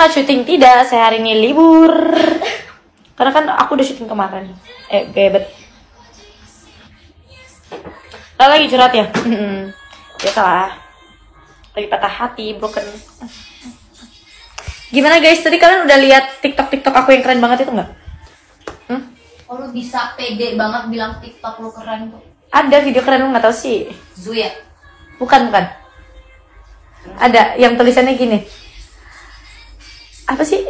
nggak syuting, tidak. Saya hari ini libur. Karena kan aku udah syuting kemarin. Bebet. Lagi curhat ya? Biasa lah. Lagi patah hati, broken. Gimana guys? Tadi kalian udah lihat TikTok aku yang keren banget itu nggak? Oh, lu bisa pede banget bilang TikTok lu keren tuh. Ada video keren, lu nggak tahu sih? Zuya. Bukan. Ada yang tulisannya gini. Apa sih?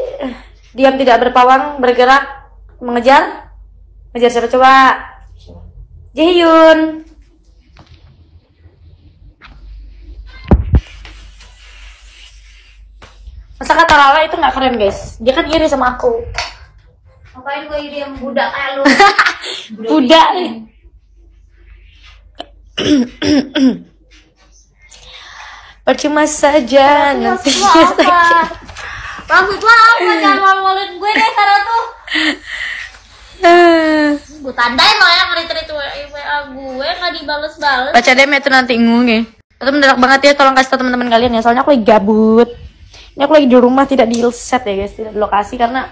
Diam tidak berpawang, bergerak, mengejar. Ngejar siapa coba? Jaehyun. Masa kata Lala itu nggak keren guys? Dia kan iri sama aku. Ngapain gue iri yang budak kayak lu? Budak. Percuma saja nanti Rambut lo apa? Jangan malu-maluin gue deh karena tuh. Gue tandain lo ya cerita WA gue nggak dibales-bales. Baca DM itu nanti ngungi. Itu mendadak banget ya, tolong kasih tau teman-teman kalian ya. Soalnya aku lagi gabut. Ini aku lagi di rumah, tidak di set ya guys, tidak di lokasi karena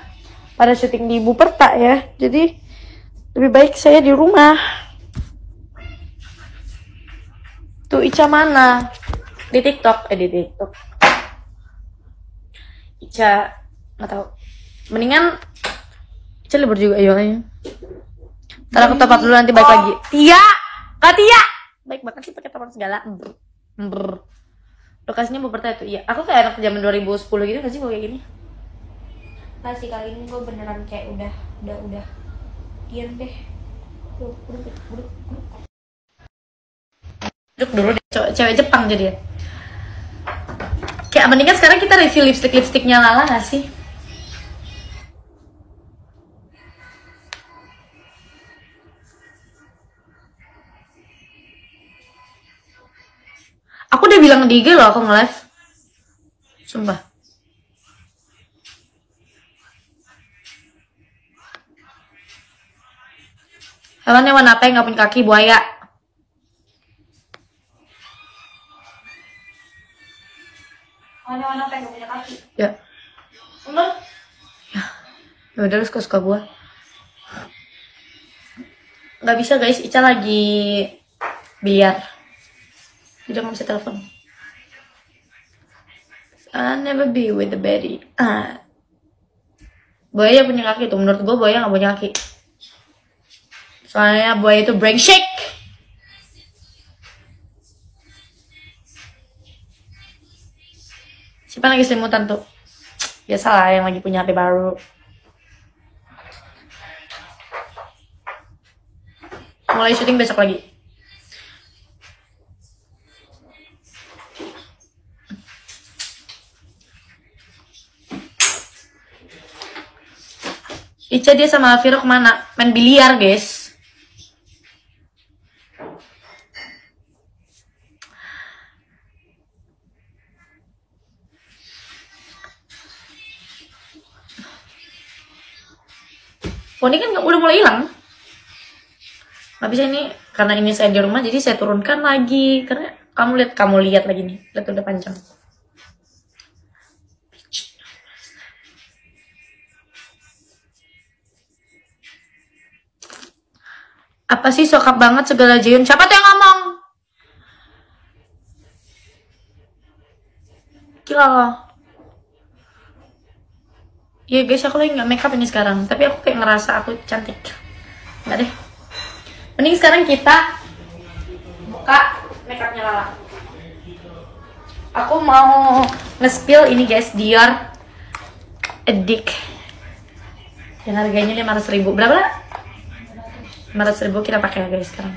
pada syuting di Buperta ya. Jadi lebih baik saya di rumah. Tuh Ica mana? Di TikTok. Ica nggak tahu. Mendingan Ica libur juga ayo. Ntar aku top up dulu nanti balik lagi. Tia, Kak Tia. Baik banget sih pakai telepon segala. Lokasinya Buperta itu. Iya, aku kayak anak zaman 2010 gitu nggak sih kalau kayak gini? Kasih kali ini gue beneran kayak udah. Diam deh. Duduk dulu deh, cewek Jepang jadi ya. Kayak mendingan sekarang kita review lipsticknya Lala nggak sih? Aku udah bilang di IG loh aku nge-live. Sumpah. Hewannya warna apa yang gak punya kaki? Buaya. Warna apa yang gak punya kaki? Ya. Bener? Ya udah lu suka-suka gua. Gak bisa guys, Ica lagi biliar. Udah gak bisa telepon. I never be with the baddie. Buaya punya kaki tuh. Menurut gue buaya gak punya kaki. Soalnya buaya itu brain shake. Siapa lagi selimutan tuh? Biasalah yang lagi punya HP baru. Mulai syuting besok lagi. Ica dia sama Viro kemana? Main biliar guys. Poni kan udah mulai hilang. Gak bisa ini, karena ini saya di rumah jadi saya turunkan lagi. Karena kamu lihat lagi nih, lihat udah panjang. Apa sih sokap banget segala Jaehyun? Siapa tuh yang ngomong? Gila loh. Iya guys, aku lagi nggak makeup ini sekarang. Tapi aku kayak ngerasa aku cantik. Nggak deh. Mending sekarang kita buka makeupnya Lala. Aku mau nge-spill ini guys, Dior Addict. Yang harganya 500.000. Berapa? 500.000 kita pakai ya guys sekarang.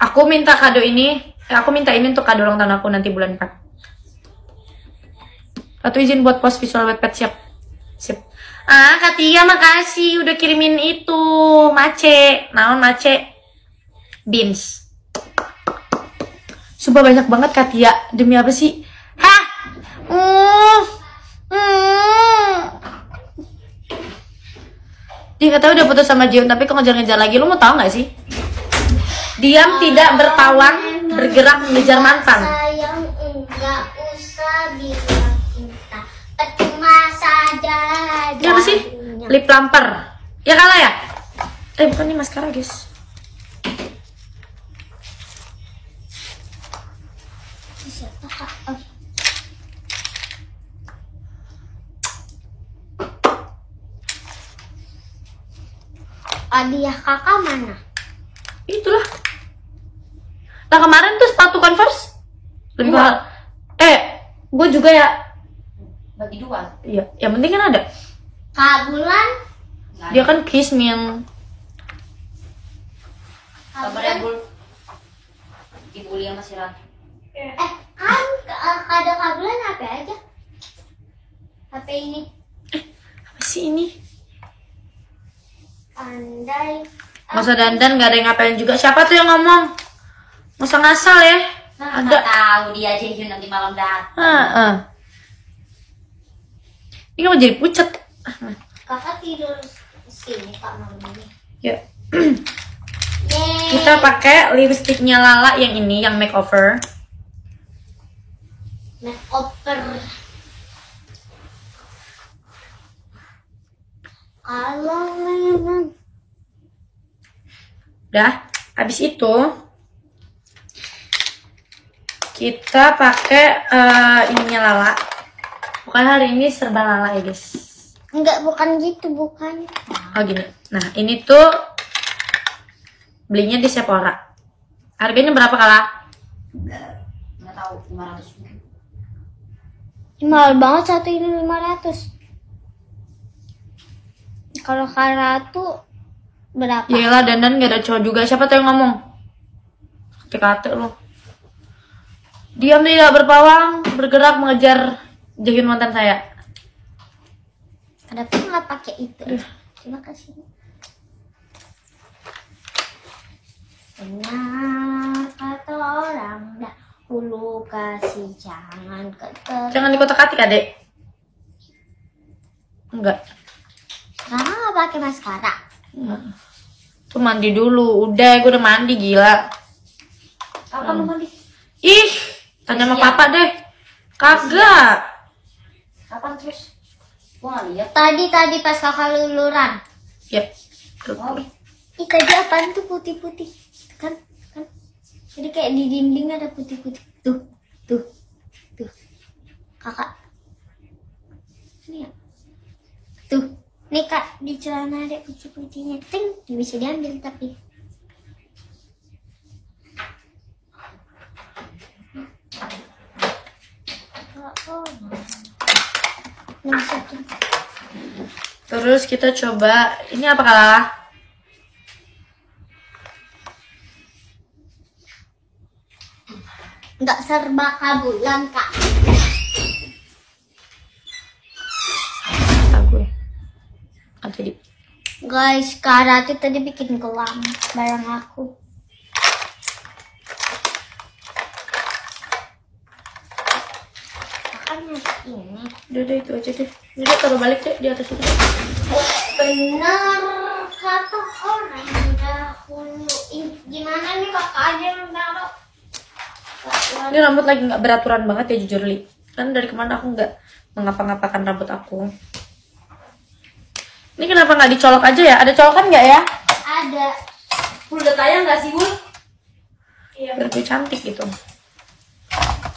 Aku minta kado ini, aku minta ini untuk kado ulang tahun aku nanti bulan 4. Atau izin buat post visual webpad, siap. Kak Tia makasih udah kirimin itu mace, naon mace beans. Sumpah banyak banget Kak Tia, demi apa sih? Dia nggak tahu udah putus sama Jaehyun tapi kok ngejar-ngejar lagi. Lu mau tahu nggak sih? Diam tidak berpawang, bergerak mengejar mantan. Sayang enggak usah bilang cinta, percuma saja. Ini apa sih? Lip plumper. Ya kalah ya? Bukan, ini maskara guys. Siapa kak? Oh. Hadiah kakak mana? Itulah. Nah kemarin tuh sepatu Converse lebih mahal. Gue juga ya. Bagi dua. Iya, yang penting kan ada. Kak Bulan? Nggak Dia ada. kan kiss me yang Kabarnya Bul. Ibu yang masih ragu. Kan kado Kak Bulan HP aja. HP ini. apa sih ini? Andai. Gak usah dandan, gak ada yang ngapain juga. Siapa tuh yang ngomong? Gak usah ngasal ya. Nah, Ada. nggak tahu dia aja Hyun nanti malam datang. Ini mau jadi pucat. Kakak tidur sini Kak malam ini. Ya. Yeay. Kita pakai lipstiknya Lala yang ini, yang makeover. Makeover. Kalau memang Udah, habis itu kita pakai ininya Lala. Pokoknya hari ini serba Lala ya guys. enggak, bukan gitu, bukan. Oh gini. Nah ini tuh belinya di Sephora. Harganya berapa Kala? Nggak tahu 500. Mahal banget satu ini 500. Kalau Karatu berapa? Yaelah dandan gak ada cowok juga. Siapa tuh yang ngomong? Kate-kate lo. Diam tidak berpawang, bergerak mengejar Jaehyun mantan saya. Ada pun nggak pakai itu. Terima kasih. Benar kata orang dahulu, kasih jangan keter. Jangan dikotak-katik adek. Enggak. Karena nggak pakai maskara. Tuh mandi dulu. Udah, gue udah mandi gila. Kapan lu mandi? Ih, tanya sama Iya. papa deh. Kagak. Kapan terus? Gua nggak lihat. Tadi pas kakak luluran. Ya. Oh, Ih, tadi apaan tuh putih-putih? Kan? Jadi kayak di dinding ada putih-putih. Tuh. Kakak. Ini ya. Tuh. Nih kak, di celana ada putih-putihnya. Ting, bisa diambil tapi. Nah, satu. Terus kita coba. Ini apa Kala? Nggak serba kabulan kak. Kata gue. Ah, jadi. Guys, Kak Ratu tadi bikin gelang bareng aku. Makanya ini. Udah itu aja deh. Udah taruh balik deh di atas itu. Benar kata orang dahulu. Gimana nih kakak aja yang taruh? Ini rambut lagi nggak beraturan banget ya jujur Li. Kan dari kemarin aku nggak mengapa-ngapakan rambut aku. Ini kenapa nggak dicolok aja ya? Ada colokan nggak ya? Ada. udah tayang nggak sih Bul? Biar gue cantik gitu.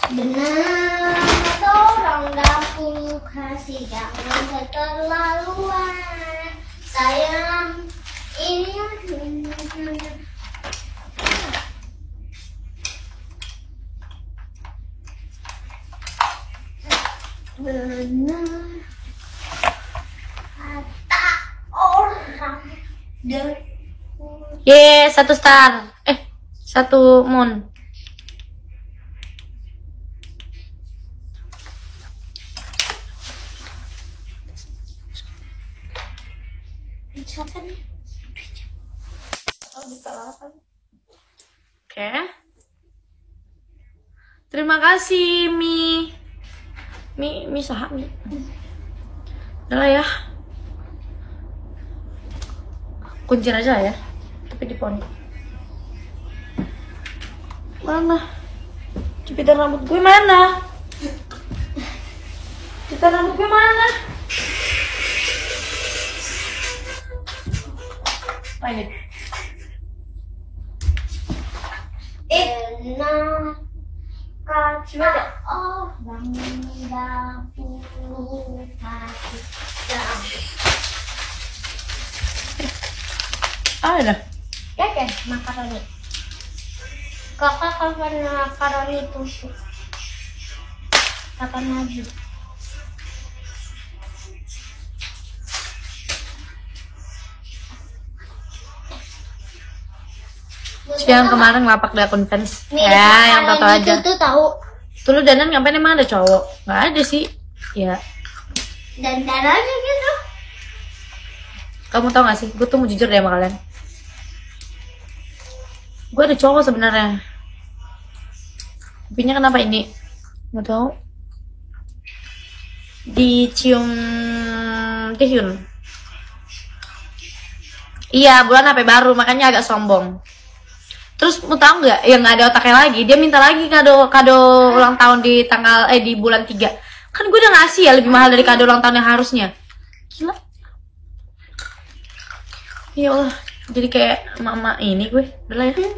Benar kata orang dahulu, kasih jangan keterlaluan. Sayang ini benar kata orang dahulu. Ye, 1 star. 1 moon. Siapa nih? Oke. Terima kasih Mi. Mi saha Mi. Udah lah ya. Kuncir aja lah ya. Tapi di poni. Mana? Jepitan rambut gue mana? Jepitan rambut gue mana? Apa ini? Enak kata orang dahulu kasih jam. Ada. Ya kan, makaroni. Kakak kapan makaroni tusuk? Kapan lagi? Yang kemarin ngelapak di akun fans. Nih, Ya, yang tato makaroni aja. itu tahu. Tuh lu dandan ngapain, emang ada cowok? Nggak ada sih. Ya. Dan darahnya gitu. Kamu tau gak sih? Gue tuh mau jujur deh sama kalian. Gue ada cowok sebenarnya. Pipinya kenapa ini? Nggak tahu. Dicium Taehyun. Iya, bulan HP baru, makanya agak sombong. Terus mau tau nggak? Yang nggak ada otaknya lagi, dia minta lagi kado ulang tahun di di bulan 3. Kan gue udah ngasih ya, lebih mahal dari kado ulang tahun yang harusnya. Gila. Ya Allah, jadi kayak mama ini gue. Udah lah ya.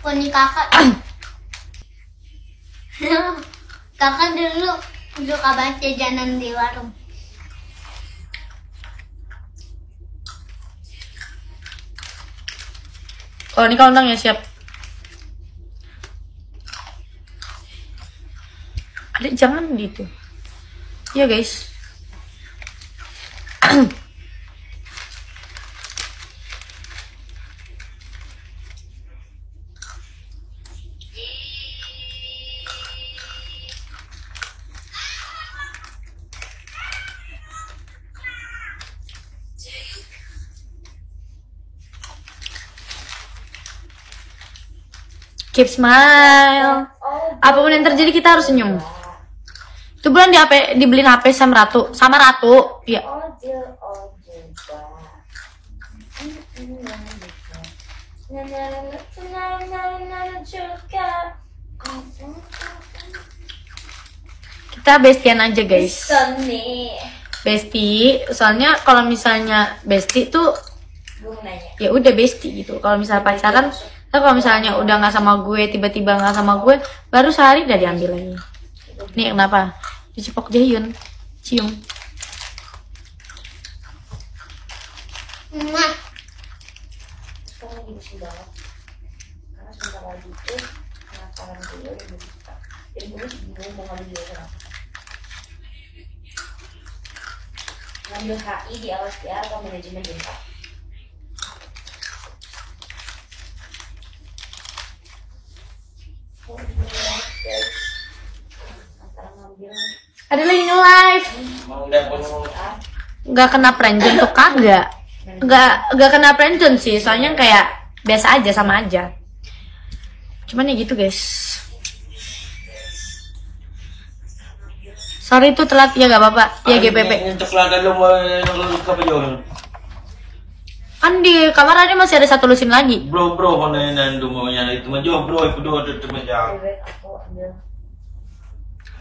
Oh, ini kakak. Kakak dulu suka banget jajanan di warung. Kalau ini kalau ya siap. Adik jangan gitu. Iya guys. Keep smile. Apapun yang terjadi kita harus senyum. Itu bulan dibeliin HP sama Ratu. Sama Ratu. Iya. Kita bestian aja guys. Besti. Soalnya kalau misalnya besti tuh ya udah besti gitu. Kalau misalnya pacaran, kalau misalnya udah nggak sama gue, tiba-tiba nggak sama gue, baru sehari udah diambil lagi. Nih kenapa? Dicepok Jaehyun, cium. Nah, Sekarang lagi musim banget. Karena sebentar lagi itu penasaran gue udah buka. Jadi gue bingung mau ngambil dia kenapa. Ngambil HI di LSPR atau manajemen Unpad. Ada lagi nge-live. Nggak kena friendzone tuh kagak. Nggak kena friendzone sih, soalnya kayak biasa aja, sama aja. Cuman ya gitu guys. Sorry tuh telat ya, gak apa-apa. Ya GPP. Kan di kamar ada masih ada satu lusin lagi. Bro itu mah bro itu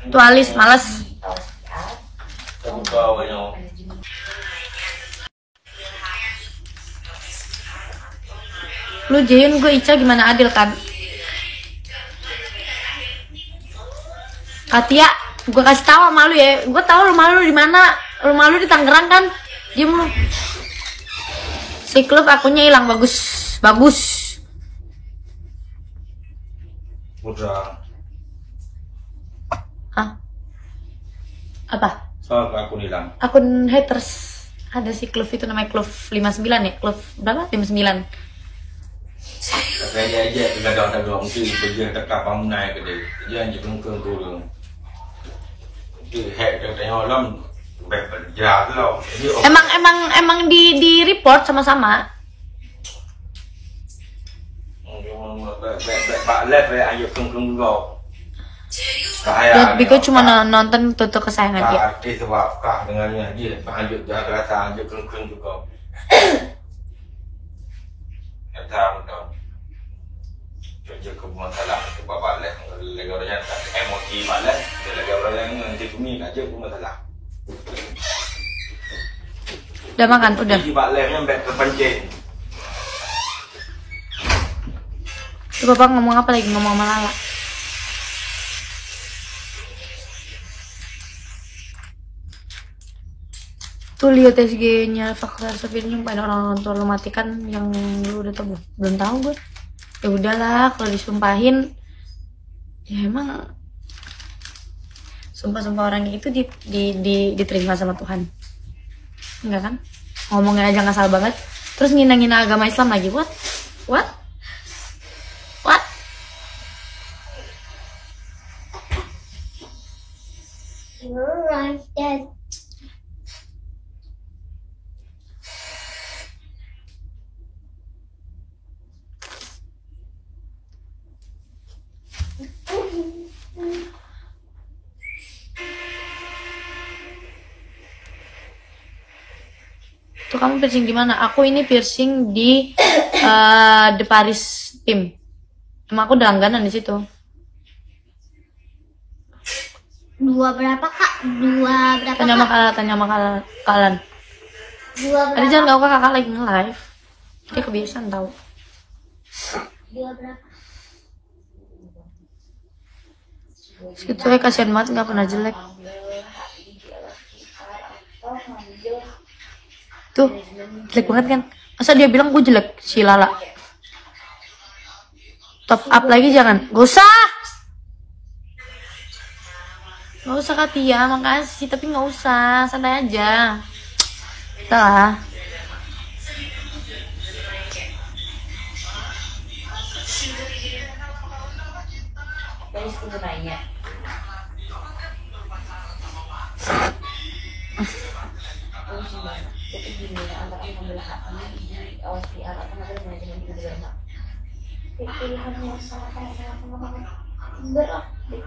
Tuh alis malas. Lu Jaehyun, gue Ica, gimana adil kan? Katia, gue kasih tahu sama lu ya. Gue tahu rumah lu di mana. Rumah lu di Tangerang kan? Diem lu. Si klub akunnya hilang, bagus. Udah. Hah? Apa? Soal aku hilang. Akun haters. Ada si klub itu namanya klub 59 ya? Klub berapa? 59. Kayaknya aja enggak ada orang mungkin berjalan tekap naik ke dia. Jangan jengkel dulu. Di hack katanya orang berjalan lo. Emang di report sama-sama. Pak left ayo keng go. Ya, Biko cuma nonton tutup kesayangan dia. Itu kak dengannya dia lanjut jalan rasa lanjut keng juga. Tahu. kerja ke masalah ke bapak leh lagi orang tak emosi malah lagi orang yang nanti kumi aja ke masalah Udah makan, udah. jadi bapak leh yang back terpencet Tuh bapak ngomong apa lagi, ngomong sama Lala. Tuh lihat SG-nya faktor sebenarnya pada orang tua lu matikan yang lu udah tahu belum tahu gue. Ya udahlah kalau disumpahin ya emang sumpah-sumpah orang itu diterima sama Tuhan. Enggak kan? Ngomongnya aja nggak salah banget. Terus ngina-ngina agama Islam lagi. What? You're right, Dad. Tuh kamu piercing di mana? Aku ini piercing di The Paris Tim. Emang aku udah langganan di situ. Dua berapa, Kak? Dua berapa, Tanya Kak? sama kalian. Dua Tadi berapa? jangan kau kakak lagi nge-live. Dia kebiasaan tau. Dua berapa? Gitu ya kasihan banget nggak pernah jelek. Tuh jelek banget kan? Masa dia bilang gue jelek si Lala? Top up lagi jangan. Gak usah Katia, makasih tapi nggak usah, santai aja. Udah lah. Guys, tunggu nanya. Terus gimana? Jadi gini, antara mengambil hati di awas PR atau mengambil manajemen itu juga enak. Pilihan yang sama-sama berat deh.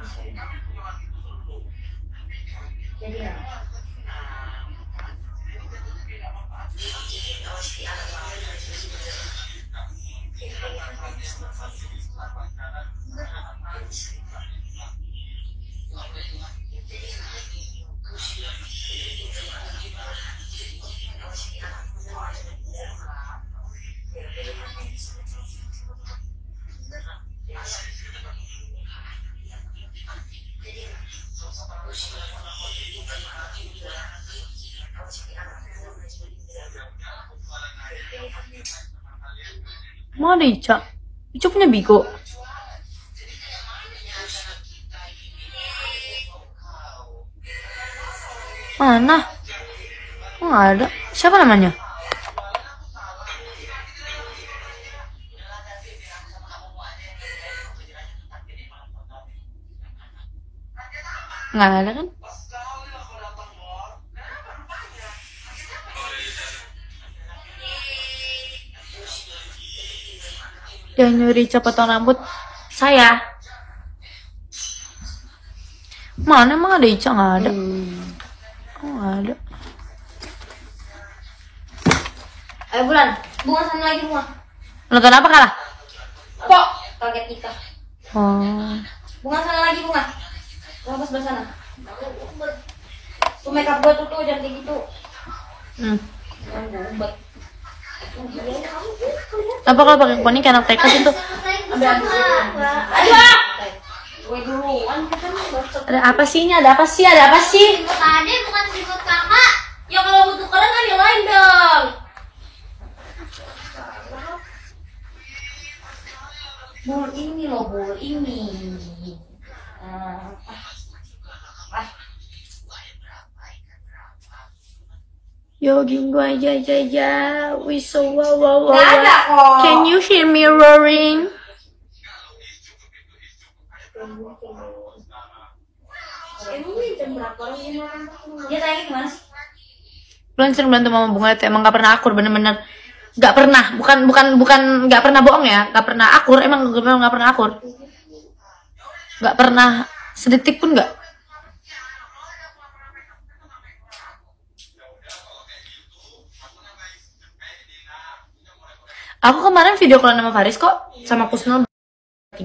Jadi ya. Mau ada Ica? Ica punya Bigo. Mana? Kok nggak ada? Siapa namanya? Nggak ada kan? Yang nyuri Ica potong rambut saya. Mana emang ada Ica? Nggak ada. Oh, nggak ada. Ayo Bulan, bunga sana lagi bunga. Nonton apa kalah? Kok? Kaget nikah. Oh. Bunga sana lagi bunga. Bunga pas sebelah sana. Tuh makeup gue tuh jangan kayak gitu. Jangan ngumpet. Apa kalau pakai poni kayak anak TK gitu? Aduh. Gue duluan kan bacot. Ada apa sih? Ini ada apa sih? Ada apa sih? Selimut adek bukan selimut kakak. Ya kalau butuh kalian kan yang lain dong. Bul ini loh, bul ini. Yo ginggo aja. We so wow. Nggak ada kok. Can you hear me roaring? Dia tanya gimana sih? Bulan sering berantem sama Bunga itu emang gak pernah akur, bener-bener gak pernah, bukan gak pernah bohong ya, gak pernah akur, emang gak pernah akur, gak pernah sedetik pun gak. Aku kemarin video call sama Faris kok, sama Kusnul 3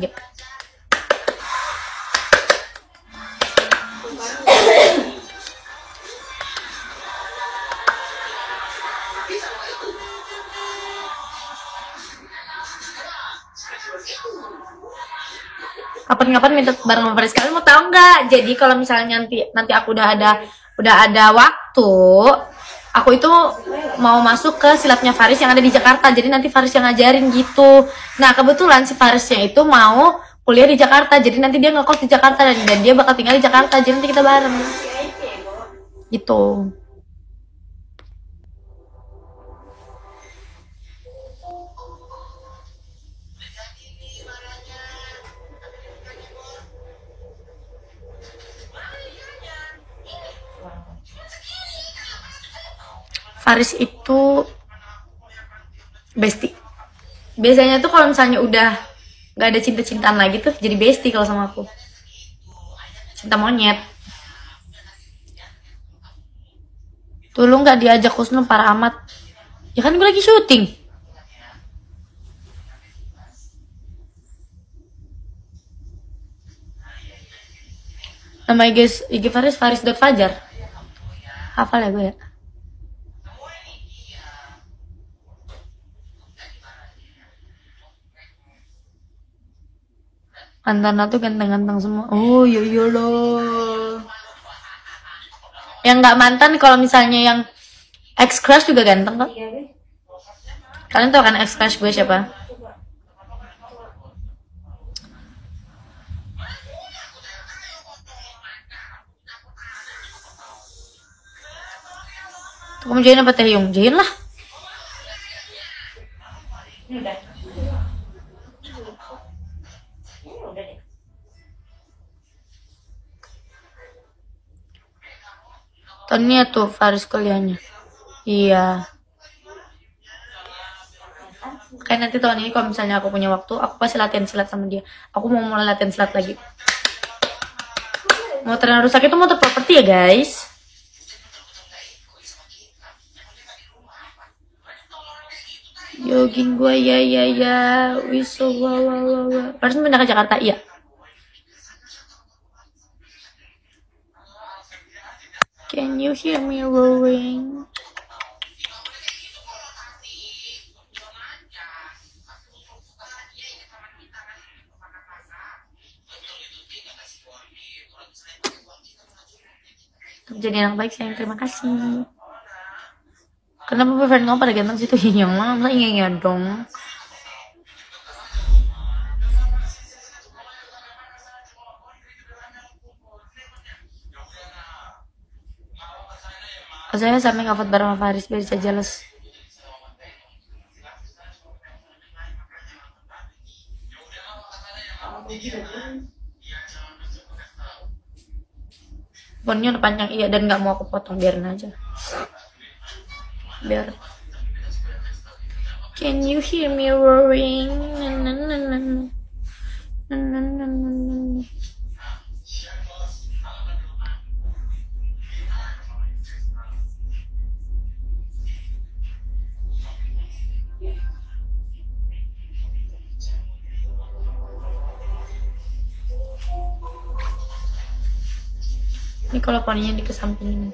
kapan-kapan minta bareng sama Faris. Kalian mau tahu nggak? Jadi kalau misalnya nanti aku udah ada waktu, aku itu mau masuk ke silatnya Faris yang ada di Jakarta. Jadi nanti Faris yang ngajarin gitu. Nah kebetulan si Farisnya itu mau kuliah di Jakarta. Jadi nanti dia ngekos di Jakarta dan dia bakal tinggal di Jakarta. Jadi nanti kita bareng. Gitu. Faris itu bestie. Biasanya tuh kalau misalnya udah nggak ada cinta-cintaan lagi tuh jadi bestie kalau sama aku. Cinta monyet. Tuh lu nggak diajak Husnul, parah amat. Ya kan gue lagi syuting. Nama IG Faris Faris.Fajar. Hafal ya gue ya. Mantan tuh ganteng-ganteng semua. Oh iya loh. Yang nggak mantan kalau misalnya yang ex crush juga ganteng kok. Kalian tau kan ex crush gue siapa? Tuh, kamu join apa Taehyung? Join lah. Ini udah. Tahunnya tuh Faris kuliahnya. Iya. Kayak nanti tahun ini kalau misalnya aku punya waktu, aku pasti latihan silat sama dia. Aku mau mulai latihan silat lagi. Motor yang rusak itu motor properti ya guys. Jogging gue ya. Wiso wah. Harus pindah ke Jakarta iya. Can you hear me roaring? Jadi anak baik sayang, terima kasih. Kenapa boyfriend kamu pada ganteng situ? Yang mana? Masa iya dong. Saya sampai ngafat bareng sama Faris biar bisa jealous. Ponnya udah panjang iya dan nggak mau aku potong, biarin aja. Biar. Can you hear me roaring? Ini kalau poninya dikesampingin.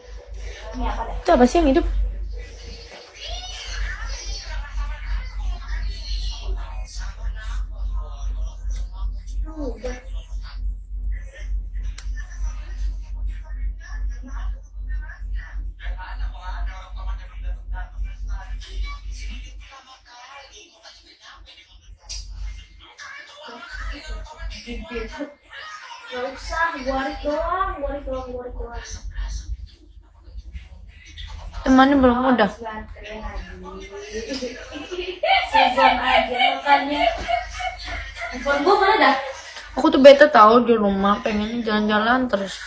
Itu apa sih yang hidup? Gak usah, warik doang. Temannya belum udah. Season aja makanya. Handphone gue mana dah? Aku tuh bete tahu di rumah, pengennya jalan-jalan terus.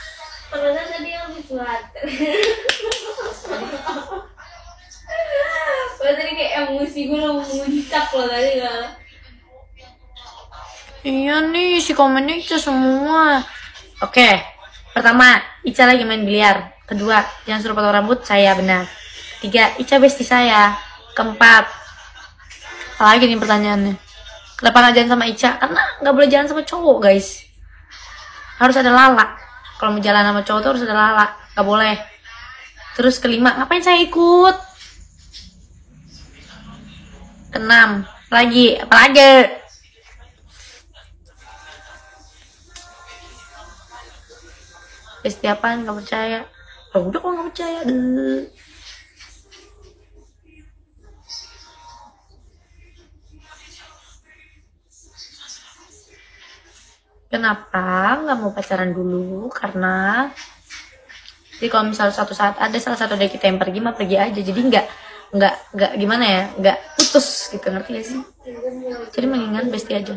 Padahal tadi yang lebih suat. Tadi kayak emosi gue mau muncak loh tadi gak. Iya nih, si komennya Ica semua. Oke, pertama, Ica lagi main biliar. Kedua, jangan suruh potong rambut, saya benar. Ketiga, Ica bestie saya. Keempat, apalagi nih pertanyaannya? Kenapa nggak jalan sama Ica? Karena nggak boleh jalan sama cowok, guys. Harus ada lala. Kalau mau jalan sama cowok tuh harus ada lala. Nggak boleh. Terus kelima, ngapain saya ikut? Keenam, apalagi? Besti apaan, nggak percaya. Oh, udah kok nggak percaya deh. Kenapa nggak mau pacaran dulu? Karena jadi kalau misalnya suatu saat ada salah satu dari kita yang pergi, mah pergi aja. Jadi nggak gimana ya, nggak putus gitu, ngerti gak sih? Jadi mendingan besti aja.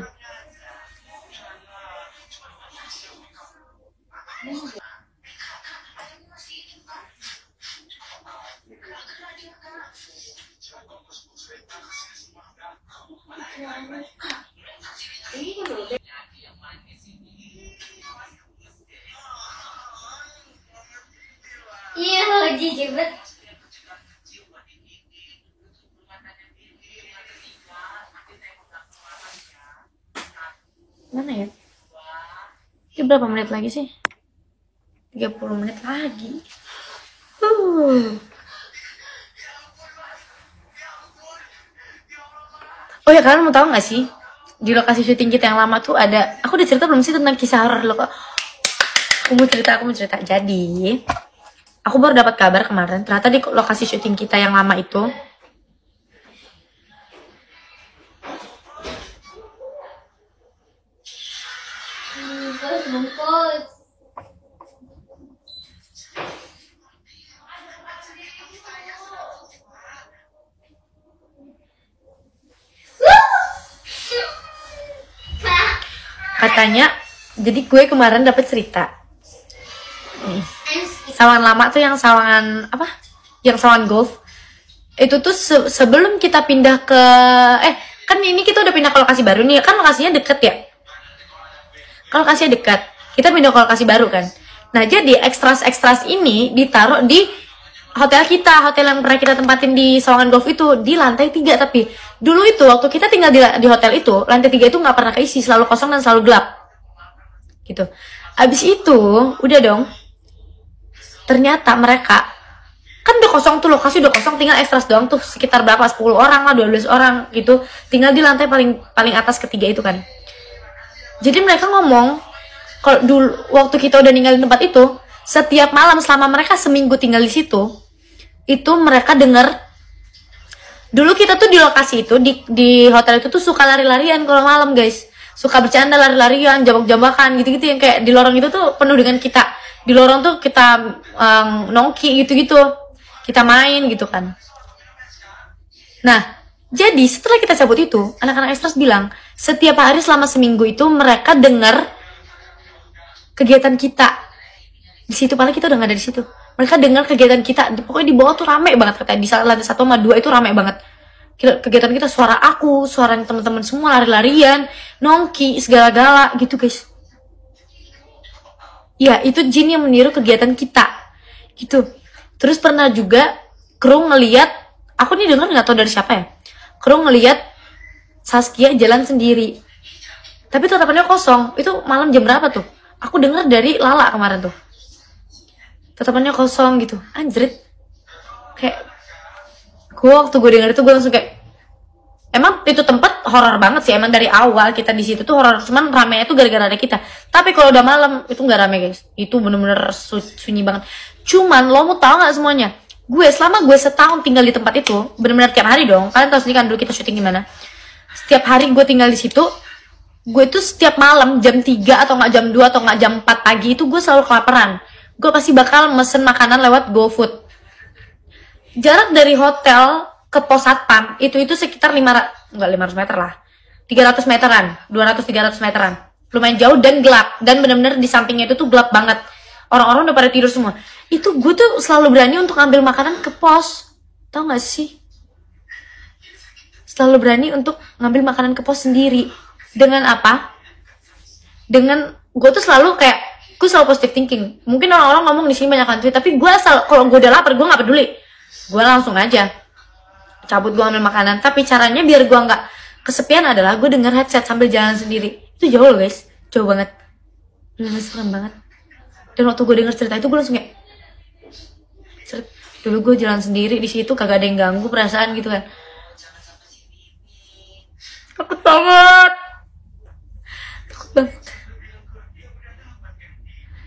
Iya, jijik banget. Mana ya? Ini berapa menit lagi sih? 30 menit lagi. Oh ya, kalian mau tahu nggak sih? Di lokasi syuting kita yang lama tuh ada, aku udah cerita belum sih tentang kisah horor lo kok? Aku mau cerita. Jadi, aku baru dapat kabar kemarin, ternyata di lokasi syuting kita yang lama itu Bungkus. katanya, jadi gue kemarin dapat cerita. Nih, sawangan lama tuh yang sawangan apa? Yang sawangan golf. Itu tuh sebelum kita pindah ke kan ini kita udah pindah ke lokasi baru nih, kan lokasinya deket ya. Kan lokasinya dekat. Kita pindah ke lokasi baru kan. Nah, jadi ekstras ini ditaruh di hotel kita, hotel yang pernah kita tempatin di sawangan golf itu, di lantai 3. Tapi dulu itu waktu kita tinggal di hotel itu, lantai 3 itu nggak pernah keisi, selalu kosong dan selalu gelap gitu. Abis itu udah dong, ternyata mereka kan udah kosong tuh, lokasi udah kosong, tinggal ekstras doang tuh, sekitar berapa, 10 orang lah, 12 orang gitu, tinggal di lantai paling atas ketiga itu kan. Jadi mereka ngomong kalau dulu waktu kita udah ninggalin tempat itu, setiap malam selama mereka seminggu tinggal di situ, itu mereka dengar. Dulu kita tuh di lokasi itu, di hotel itu tuh suka lari-larian kalau malam, guys. Suka bercanda, lari-larian, jambak-jambakan gitu-gitu, yang kayak di lorong itu tuh penuh dengan kita. Di lorong tuh kita nongki gitu-gitu. Kita main gitu kan. Nah, jadi setelah kita cabut itu, anak-anak ekstras bilang, setiap hari selama seminggu itu mereka dengar kegiatan kita. Di situ paling kita udah nggak ada di situ. Mereka dengar kegiatan kita, pokoknya di bawah tuh rame banget, katanya di lantai 1 sama 2 itu rame banget. Kegiatan kita, suara aku, suara teman-teman semua lari-larian, nongki, segala-gala gitu, guys. Ya, itu jin yang meniru kegiatan kita. Gitu. Terus pernah juga kru ngeliat, aku nih denger nggak tahu dari siapa ya. Kru ngeliat Saskia jalan sendiri. Tapi tatapannya kosong. Itu malam jam berapa tuh? Aku denger dari Lala kemarin tuh. Tatapannya kosong gitu. Anjrit. Kayak waktu gue denger itu gue langsung kayak, emang itu tempat horor banget sih. Emang dari awal kita di situ tuh horor, cuman ramenya itu gara-gara ada kita. Tapi kalau udah malam itu nggak rame, guys. Itu bener-bener sunyi banget. Cuman lo mau tahu nggak semuanya? Selama gue setahun tinggal di tempat itu, bener-bener tiap hari dong. Kalian tahu sendiri kan dulu kita syuting gimana. Setiap hari gue tinggal di situ, gue tuh setiap malam jam 3 atau nggak jam 2 atau nggak jam 4 pagi itu gue selalu kelaparan. Gue pasti bakal mesen makanan lewat GoFood. Jarak dari hotel ke pos satpam itu sekitar 500 meter lah, 300 meteran, 200-300 meteran, lumayan jauh dan gelap, dan bener-bener di sampingnya itu tuh gelap banget, orang-orang udah pada tidur semua. Itu gue tuh selalu berani untuk ambil makanan ke pos, tau gak sih? Selalu berani untuk ngambil makanan ke pos sendiri. Dengan apa? Dengan gue tuh selalu kayak, gue selalu positive thinking. Mungkin orang-orang ngomong di sini banyak hantu, tapi gue asal kalau gue udah lapar gue nggak peduli, gue langsung aja cabut, gue ambil makanan. Tapi caranya biar gue nggak kesepian adalah gue denger headset sambil jalan sendiri. Itu jauh loh, guys, jauh banget, bener-bener serem banget. Dan waktu gue denger cerita itu gue langsung kayak, dulu gue jalan sendiri di situ kagak ada yang ganggu perasaan gitu kan. Takut banget.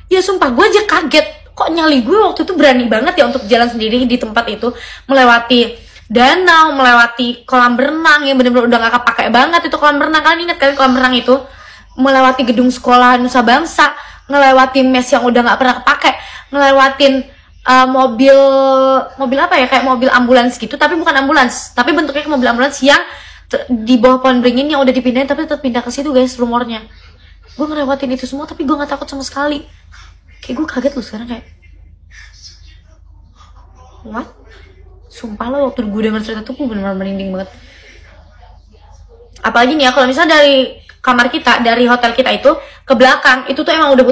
Ya sumpah gue aja kaget. Kok nyali gue waktu itu berani banget ya untuk jalan sendiri di tempat itu, melewati danau, melewati kolam renang yang bener-bener udah gak kepake banget itu kolam renang. Kalian inget kan kolam renang itu? Melewati gedung sekolah Nusa Bangsa, ngelewati mes yang udah gak pernah kepake, ngelewatin mobil apa ya, kayak mobil ambulans gitu, tapi bukan ambulans, tapi bentuknya kayak mobil ambulans yang di bawah pohon beringin yang udah dipindahin tapi tetap pindah ke situ guys rumornya. Gue ngelewatin itu semua tapi gue nggak takut sama sekali. Kayak gue kaget loh sekarang kayak what? Sumpah lo waktu gue denger cerita tuh gue bener-bener merinding banget. Apalagi nih ya kalau misalnya dari kamar kita, dari hotel kita itu ke belakang itu tuh emang udah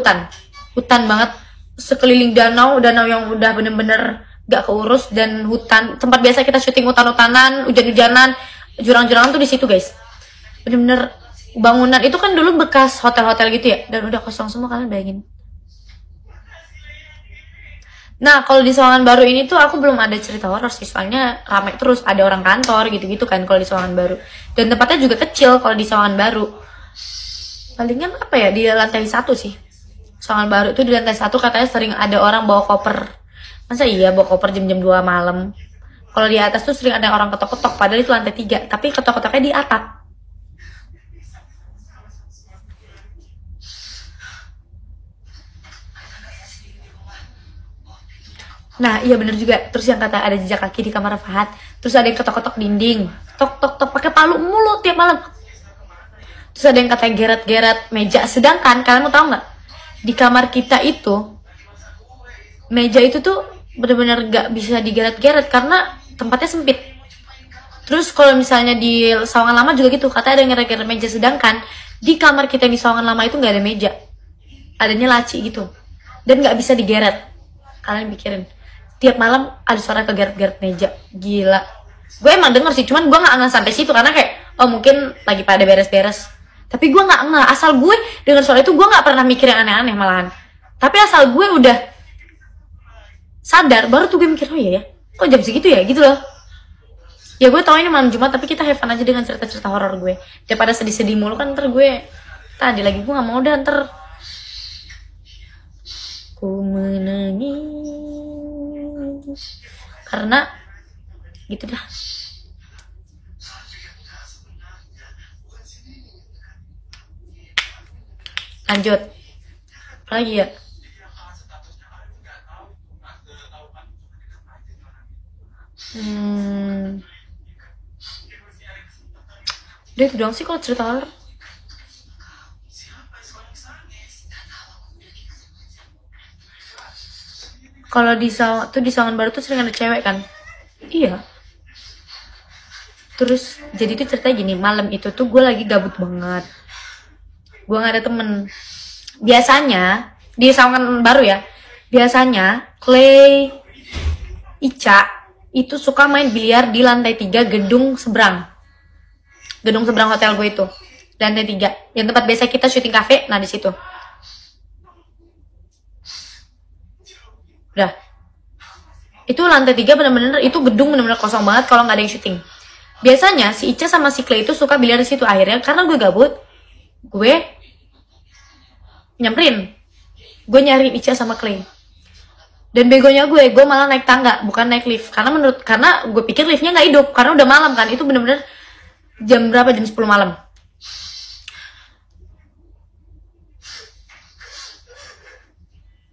hutan banget, sekeliling danau yang udah bener-bener gak keurus, dan hutan tempat biasa kita syuting, hutan-hutanan, hujan-hujanan, jurang-jurangan tuh di situ guys. Bener-bener bangunan itu kan dulu bekas hotel-hotel gitu ya, dan udah kosong semua, kalian bayangin. Nah kalau di Sawangan Baru ini tuh aku belum ada cerita horor sih, soalnya ramai terus, ada orang kantor gitu-gitu kan kalau di Sawangan Baru, dan tempatnya juga kecil kalau di Sawangan Baru. Palingan apa ya, di lantai 1 sih. Sawangan Baru itu di lantai 1 katanya sering ada orang bawa koper. Masa iya bawa koper jam-jam 2 malam? Kalau di atas tuh sering ada orang ketok-ketok, padahal itu lantai 3, tapi ketok-ketoknya di atap. Nah iya bener juga. Terus yang kata ada jejak kaki di kamar Fahad, terus ada yang ketok-ketok dinding, tok-tok-tok pakai palu mulu tiap malam. Terus ada yang katanya geret-geret meja. Sedangkan kalian mau tahu nggak, di kamar kita itu meja itu tuh bener-bener gak bisa digeret-geret karena tempatnya sempit. Terus kalau misalnya di Sawangan Lama juga gitu, katanya ada yang geret-geret meja. Sedangkan di kamar kita yang di Sawangan Lama itu nggak ada meja, adanya laci gitu, dan nggak bisa digeret. Kalian pikirin, tiap malam ada suara kegeret-geret meja. Gila. Gue emang denger sih, cuman gue nggak sampai situ karena kayak oh mungkin lagi pada beres-beres. Tapi gue nggak asal gue dengar suara itu, gue nggak pernah mikir yang aneh-aneh malahan. Tapi asal gue udah sadar, baru tuh gue mikir oh iya ya, kok jam segitu ya gitu loh. Ya gue tau ini malam Jumat, tapi kita have fun aja dengan cerita-cerita horor gue, daripada sedih-sedih mulu kan. Ntar gue tadi lagi gue nggak mau dah, ntar ku menangis karena gitu dah. Lanjut apa lagi ya? Udah itu doang sih kalau cerita horor. Kalau di Sawangan Baru tuh sering ada cewek kan? Iya. Terus jadi tuh ceritanya gini, malam itu tuh gue lagi gabut banget, gue gak ada temen. Biasanya di Sawangan Baru ya, biasanya Clay, Ica itu suka main biliar di lantai 3 gedung seberang hotel gue itu, lantai 3 yang tempat biasa kita syuting cafe. Nah di situ udah, itu lantai 3 bener-bener itu gedung bener-bener kosong banget kalau nggak ada yang syuting. Biasanya si Ica sama si Clay itu suka biliar di situ. Akhirnya karena gue gabut, gue nyamperin, gue nyari Ica sama Clay. Dan begonya gue malah naik tangga, bukan naik lift. Karena gue pikir liftnya nggak hidup, karena udah malam kan. Itu bener-bener jam berapa? Jam 10 malam.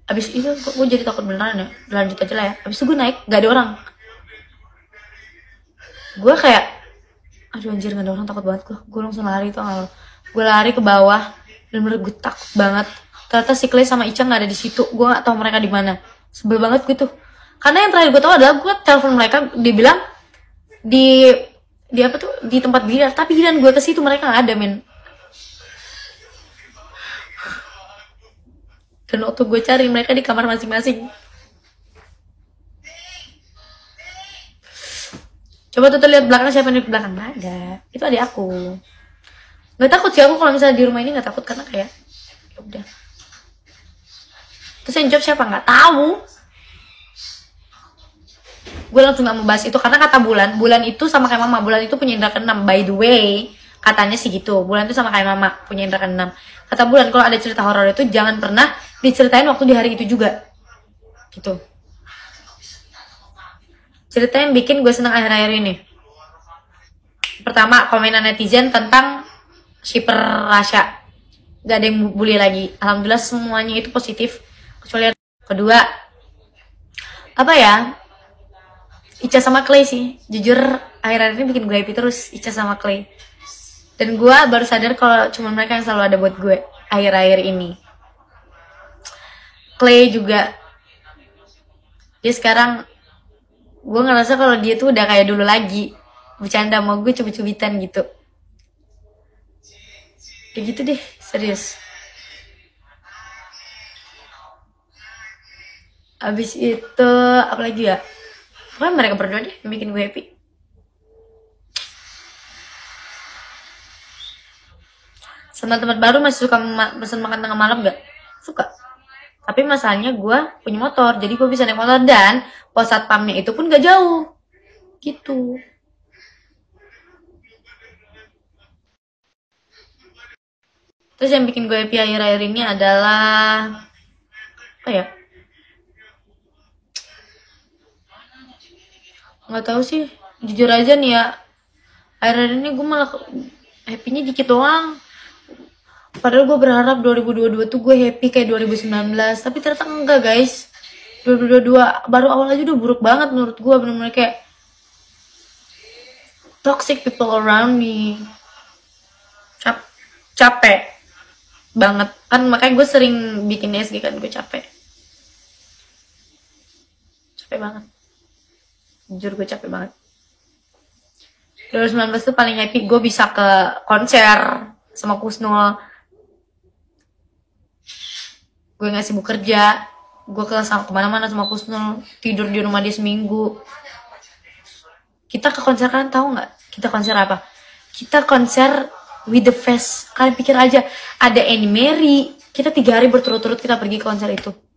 Abis itu gue jadi takut beneran ya. Lanjut aja lah ya. Abis itu gue naik, gak ada orang. Gue kayak, aduh anjir gak ada orang, takut banget gue. Gue langsung lari tuh nggak lo. Gue lari ke bawah, bener-bener gue takut banget. Ternyata si Clay sama Ica nggak ada di situ. Gue nggak tahu mereka di mana. Sebel banget gue tuh. Karena yang terakhir gue tahu adalah gue telepon mereka, dibilang di apa tuh, di tempat biliar. Tapi giliran gue ke situ mereka nggak ada, men. Dan waktu gue cari mereka di kamar masing-masing. Coba tuh lihat belakang, siapa yang di belakang? Nggak ada. Itu adik aku. Nggak takut sih aku kalau misalnya di rumah ini, nggak takut karena kayak ya udah. Terus yang jawab siapa? Nggak tahu. Gue langsung nggak mau bahas itu karena kata Bulan itu sama kayak Mama. Bulan itu punya indra keenam, by the way. Katanya sih gitu. Bulan itu sama kayak Mama, punya indra keenam. Kata Bulan kalau ada cerita horor itu jangan pernah diceritain waktu di hari itu juga gitu. Cerita yang bikin gue seneng akhir-akhir ini, pertama komenan netizen tentang shipper Rasya, gak ada yang bully lagi, alhamdulillah semuanya itu positif kecuali. Kedua, apa ya, Ica sama Clay sih, jujur akhir-akhir ini bikin gue happy terus, Ica sama Clay. Dan gue baru sadar kalau cuma mereka yang selalu ada buat gue akhir-akhir ini. Clay juga, dia sekarang gue ngerasa kalau dia tuh udah kayak dulu lagi, bercanda sama gue cubit-cubitan gitu. Kayak gitu deh, serius. Abis itu apa lagi ya? Pokoknya mereka berdua deh yang bikin gue happy. Sama tempat baru masih suka pesan makan tengah malam gak? Suka. Tapi masalahnya gue punya motor, jadi gue bisa naik motor dan pos satpamnya itu pun gak jauh. Gitu. Terus yang bikin gue happy akhir-akhir ini adalah apa ya? Nggak tahu sih, jujur aja nih ya, akhir-akhir ini gue malah happy-nya dikit doang. Padahal gue berharap 2022 tuh gue happy kayak 2019, tapi ternyata enggak guys. 2022 baru awal aja udah buruk banget menurut gue, bener-bener kayak toxic people around me. Capek banget kan, makanya gue sering bikin SG kan, gue capek banget, jujur gue capek banget. 2019 tuh paling happy gue bisa ke konser sama Kusnul. Gue gak sibuk kerja, gue kemana-mana sama Kusnul, tidur di rumah dia seminggu. Kita ke konser, kalian tahu nggak? Kita konser apa? Kita konser With The Fest. Kalian pikir aja, ada Annie Mary. Kita 3 hari berturut-turut kita pergi ke konser itu.